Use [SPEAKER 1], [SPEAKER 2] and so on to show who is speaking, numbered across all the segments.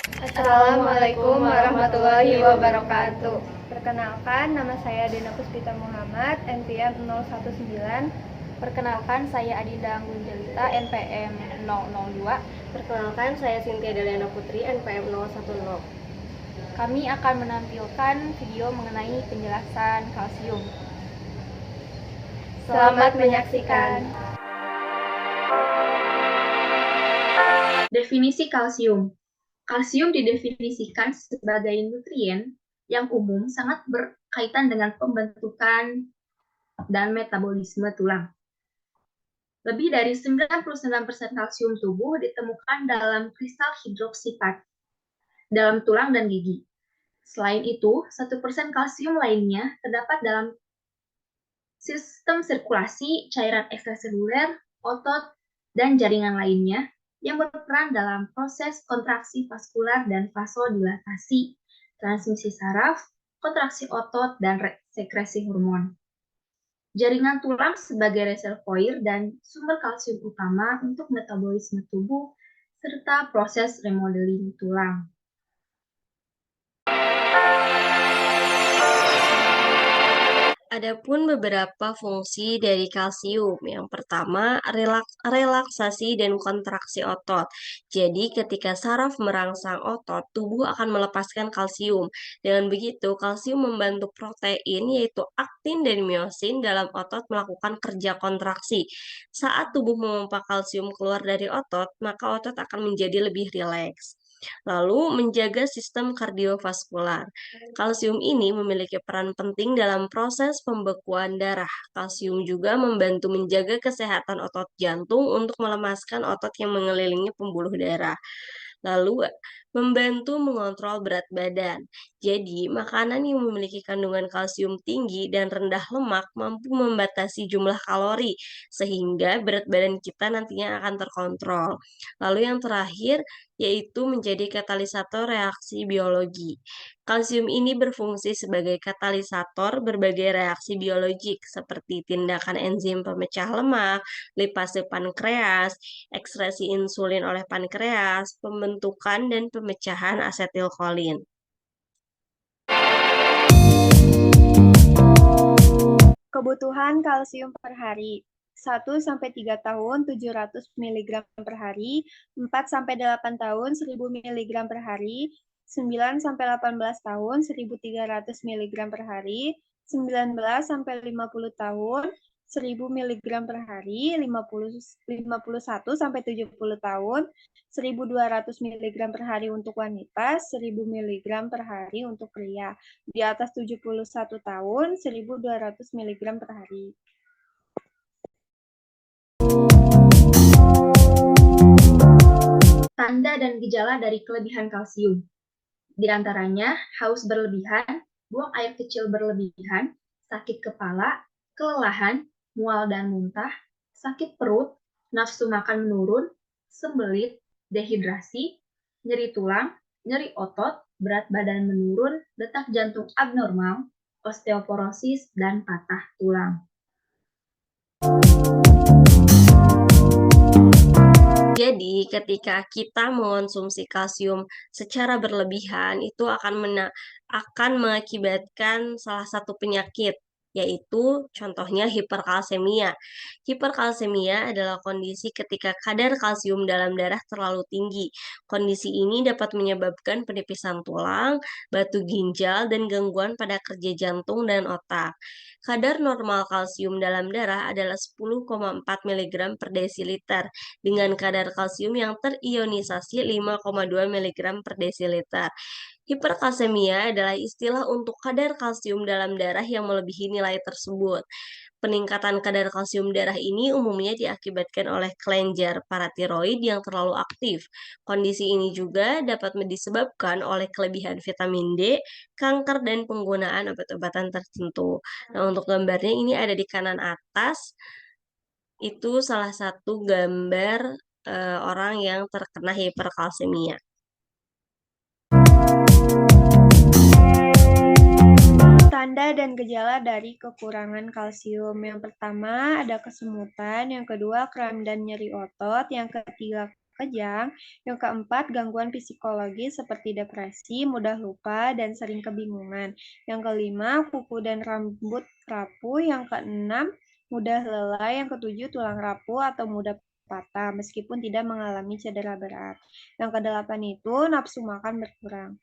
[SPEAKER 1] Assalamualaikum warahmatullahi wabarakatuh. Perkenalkan, nama saya Dina Puspita Muhammad, NPM 019.
[SPEAKER 2] Perkenalkan, saya Adinda Anggunjelita, NPM 002.
[SPEAKER 3] Perkenalkan, saya Cynthia Deliana Putri, NPM 010.
[SPEAKER 2] Kami akan menampilkan video mengenai penjelasan kalsium.
[SPEAKER 1] Selamat menyaksikan.
[SPEAKER 4] Definisi kalsium. Kalsium didefinisikan sebagai nutrien yang umum sangat berkaitan dengan pembentukan dan metabolisme tulang. Lebih dari 99% kalsium tubuh ditemukan dalam kristal hidroksipat dalam tulang dan gigi. Selain itu, 1% kalsium lainnya terdapat dalam sistem sirkulasi, cairan ekstraseluler, otot, dan jaringan lainnya yang berperan dalam proses kontraksi vaskular dan vasodilatasi, transmisi saraf, kontraksi otot, dan sekresi hormon. Jaringan tulang sebagai reservoir dan sumber kalsium utama untuk metabolisme tubuh serta proses remodeling tulang.
[SPEAKER 3] Adapun beberapa fungsi dari kalsium. Yang pertama, relaksasi dan kontraksi otot. Jadi, ketika saraf merangsang otot, tubuh akan melepaskan kalsium. Dengan begitu, kalsium membantu protein yaitu aktin dan miosin dalam otot melakukan kerja kontraksi. Saat tubuh memompa kalsium keluar dari otot, maka otot akan menjadi lebih rileks. Lalu, menjaga sistem kardiovaskular. Kalsium ini memiliki peran penting dalam proses pembekuan darah. Kalsium juga membantu menjaga kesehatan otot jantung untuk melemaskan otot yang mengelilingi pembuluh darah. Lalu, membantu mengontrol berat badan. Jadi, makanan yang memiliki kandungan kalsium tinggi dan rendah lemak mampu membatasi jumlah kalori, sehingga berat badan kita nantinya akan terkontrol. Lalu yang terakhir, yaitu menjadi katalisator reaksi biologi. Kalsium ini berfungsi sebagai katalisator berbagai reaksi biologik seperti tindakan enzim pemecah lemak, lipase pankreas, ekskresi insulin oleh pankreas, pembentukan dan pemecahan asetilkolin.
[SPEAKER 1] Kebutuhan kalsium per hari. 1-3 tahun 700 mg per hari, 4-8 tahun 1000 mg per hari, 9-18 tahun 1300 mg per hari, 19-50 tahun 1000 mg per hari, 51-70 tahun 1200 mg per hari untuk wanita, 1000 mg per hari untuk pria. Di atas 71 tahun 1200 mg per hari.
[SPEAKER 4] Tanda dan gejala dari kelebihan kalsium. Di antaranya, haus berlebihan, buang air kecil berlebihan, sakit kepala, kelelahan, mual dan muntah, sakit perut, nafsu makan menurun, sembelit, dehidrasi, nyeri tulang, nyeri otot, berat badan menurun, detak jantung abnormal, osteoporosis, dan patah tulang.
[SPEAKER 3] Jadi, ketika kita mengonsumsi kalsium secara berlebihan, itu akan mengakibatkan salah satu penyakit, yaitu contohnya hiperkalsemia. Hiperkalsemia adalah kondisi ketika kadar kalsium dalam darah terlalu tinggi. Kondisi ini dapat menyebabkan penipisan tulang, batu ginjal, dan gangguan pada kerja jantung dan otak. Kadar normal kalsium dalam darah adalah 10,4 mg per desiliter dengan kadar kalsium yang terionisasi 5,2 mg per desiliter. Hiperkalsemia adalah istilah untuk kadar kalsium dalam darah yang melebihi nilai tersebut. Peningkatan kadar kalsium darah ini umumnya diakibatkan oleh kelenjar paratiroid yang terlalu aktif. Kondisi ini juga dapat disebabkan oleh kelebihan vitamin D, kanker, dan penggunaan obat-obatan tertentu. Nah, untuk gambarnya ini ada di kanan atas. Itu salah satu gambar orang yang terkena hiperkalsemia.
[SPEAKER 1] Tanda dan gejala dari kekurangan kalsium. Yang pertama ada kesemutan, yang kedua kram dan nyeri otot, yang ketiga kejang. Yang keempat, gangguan psikologis seperti depresi, mudah lupa, dan sering kebingungan. Yang kelima, kuku dan rambut rapuh. Yang keenam, mudah lelah. Yang ketujuh, tulang rapuh atau mudah patah meskipun tidak mengalami cedera berat. Yang kedelapan itu, nafsu makan berkurang.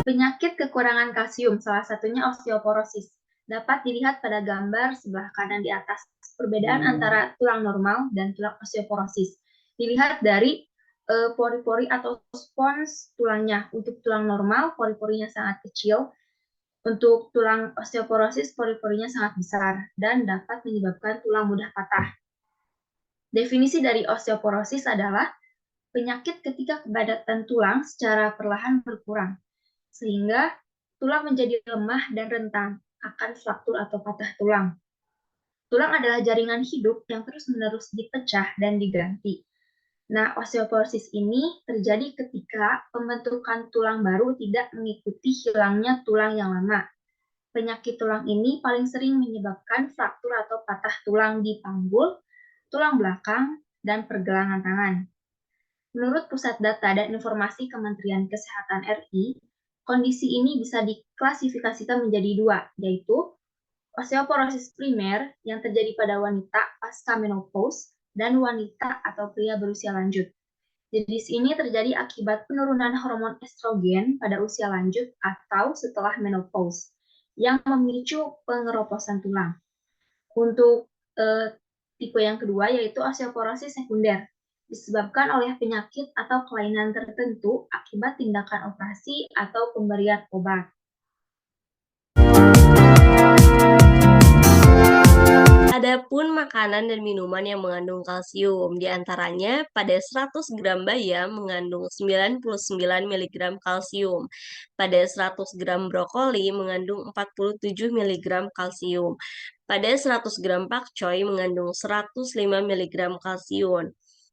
[SPEAKER 4] Penyakit kekurangan kalsium, salah satunya osteoporosis, dapat dilihat pada gambar sebelah kanan di atas. Perbedaan antara tulang normal dan tulang osteoporosis dilihat dari pori-pori atau spons tulangnya. Untuk tulang normal, pori-porinya sangat kecil. Untuk tulang osteoporosis, pori-porinya sangat besar dan dapat menyebabkan tulang mudah patah. Definisi dari osteoporosis adalah penyakit ketika kepadatan tulang secara perlahan berkurang, sehingga tulang menjadi lemah dan rentan akan fraktur atau patah tulang. Tulang adalah jaringan hidup yang terus-menerus dipecah dan diganti. Nah, osteoporosis ini terjadi ketika pembentukan tulang baru tidak mengikuti hilangnya tulang yang lama. Penyakit tulang ini paling sering menyebabkan fraktur atau patah tulang di panggul, tulang belakang, dan pergelangan tangan. Menurut Pusat Data dan Informasi Kementerian Kesehatan RI, kondisi ini bisa diklasifikasikan menjadi dua, yaitu osteoporosis primer yang terjadi pada wanita pasca menopause dan wanita atau pria berusia lanjut. Jenis ini terjadi akibat penurunan hormon estrogen pada usia lanjut atau setelah menopause yang memicu pengeroposan tulang. Untuk tipe yang kedua yaitu osteoporosis sekunder, disebabkan oleh penyakit atau kelainan tertentu akibat tindakan operasi atau pemberian obat.
[SPEAKER 3] Adapun makanan dan minuman yang mengandung kalsium, diantaranya pada 100 gram bayam mengandung 99 mg kalsium, pada 100 gram brokoli mengandung 47 mg kalsium, pada 100 gram pakcoy mengandung 105 mg kalsium,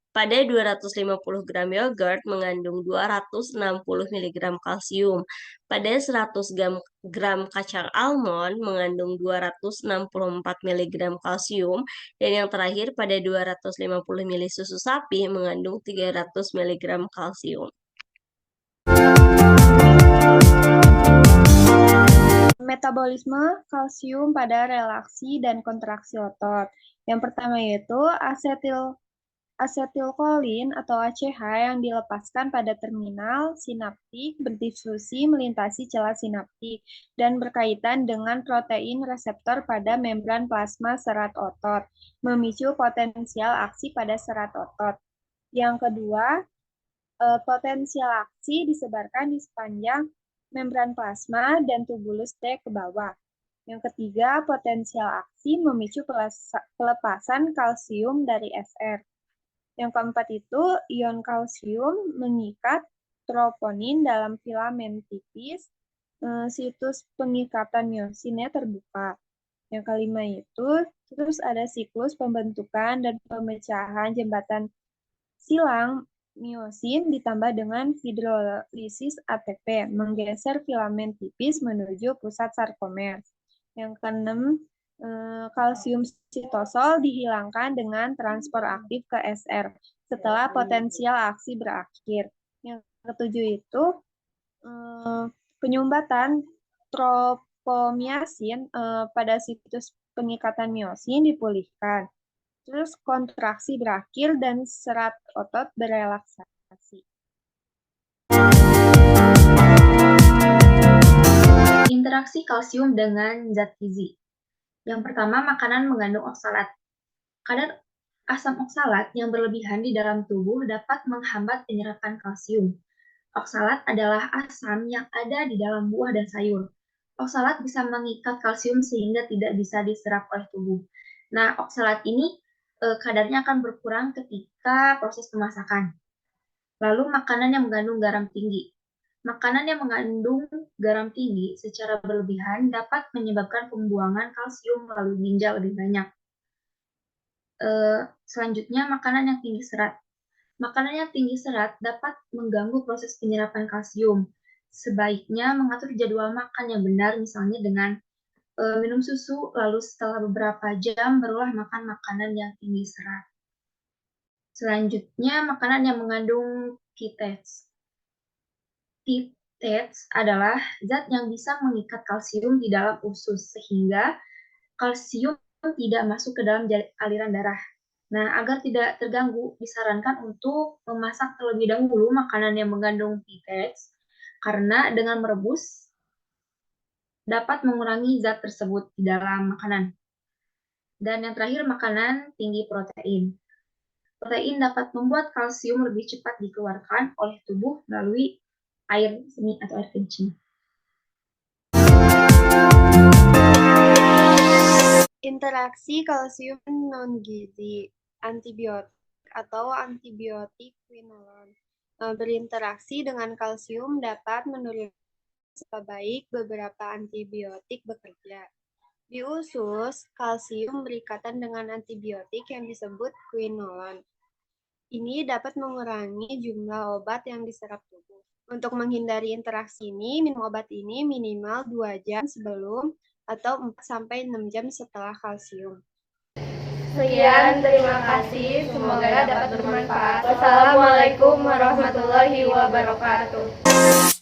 [SPEAKER 3] pada 250 gram yogurt mengandung 260 mg kalsium. Pada 100 gram kacang almond mengandung 264 mg kalsium. Dan yang terakhir pada 250 ml susu sapi mengandung 300 mg kalsium.
[SPEAKER 1] Metabolisme kalsium pada relaksi dan kontraksi otot. Yang pertama yaitu asetilkolin atau ACH yang dilepaskan pada terminal sinaptik berdiffusi melintasi celah sinaptik dan berkaitan dengan protein reseptor pada membran plasma serat otot, memicu potensial aksi pada serat otot. Yang kedua, potensial aksi disebarkan di sepanjang membran plasma dan tubulus T ke bawah. Yang ketiga, potensial aksi memicu pelepasan kalsium dari SR. Yang keempat itu, ion kalsium mengikat troponin dalam filamen tipis, situs pengikatan miosinnya terbuka. Yang kelima itu, terus ada siklus pembentukan dan pemecahan jembatan silang miosin ditambah dengan hidrolisis ATP, menggeser filamen tipis menuju pusat sarkomer. Yang keenam, kalsium sitosol dihilangkan dengan transfer aktif ke SR setelah potensial aksi berakhir. Yang ketujuh itu, penyumbatan tropomiasin pada situs pengikatan miosin dipulihkan. Terus kontraksi berakhir dan serat otot berelaksasi.
[SPEAKER 4] Interaksi kalsium dengan zat gizi. Yang pertama, makanan mengandung oksalat. Kadar asam oksalat yang berlebihan di dalam tubuh dapat menghambat penyerapan kalsium. Oksalat adalah asam yang ada di dalam buah dan sayur. Oksalat bisa mengikat kalsium sehingga tidak bisa diserap oleh tubuh. Nah, oksalat ini kadarnya akan berkurang ketika proses pemasakan. Lalu, makanan yang mengandung garam tinggi. Makanan yang mengandung garam tinggi secara berlebihan dapat menyebabkan pembuangan kalsium melalui ginjal lebih banyak. Selanjutnya, makanan yang tinggi serat. Makanan yang tinggi serat dapat mengganggu proses penyerapan kalsium. Sebaiknya mengatur jadwal makan yang benar, misalnya dengan minum susu, lalu setelah beberapa jam barulah makan makanan yang tinggi serat. Selanjutnya, makanan yang mengandung phytates. Phytates adalah zat yang bisa mengikat kalsium di dalam usus, sehingga kalsium tidak masuk ke dalam aliran darah. Nah, agar tidak terganggu, disarankan untuk memasak terlebih dahulu makanan yang mengandung phytates, karena dengan merebus dapat mengurangi zat tersebut di dalam makanan. Dan yang terakhir, makanan tinggi protein. Protein dapat membuat kalsium lebih cepat dikeluarkan oleh tubuh melalui air seni atau air kencing.
[SPEAKER 1] Interaksi kalsium non-gizi, antibiotik atau antibiotik quinolone. Berinteraksi dengan kalsium dapat menurunkan sebaik beberapa antibiotik bekerja. Di usus, kalsium berikatan dengan antibiotik yang disebut quinolone. Ini dapat mengurangi jumlah obat yang diserap tubuh. Untuk menghindari interaksi ini, minum obat ini minimal 2 jam sebelum atau 4-6 jam setelah kalsium.
[SPEAKER 2] Sekian, terima kasih. Semoga dapat bermanfaat. Wassalamualaikum warahmatullahi wabarakatuh.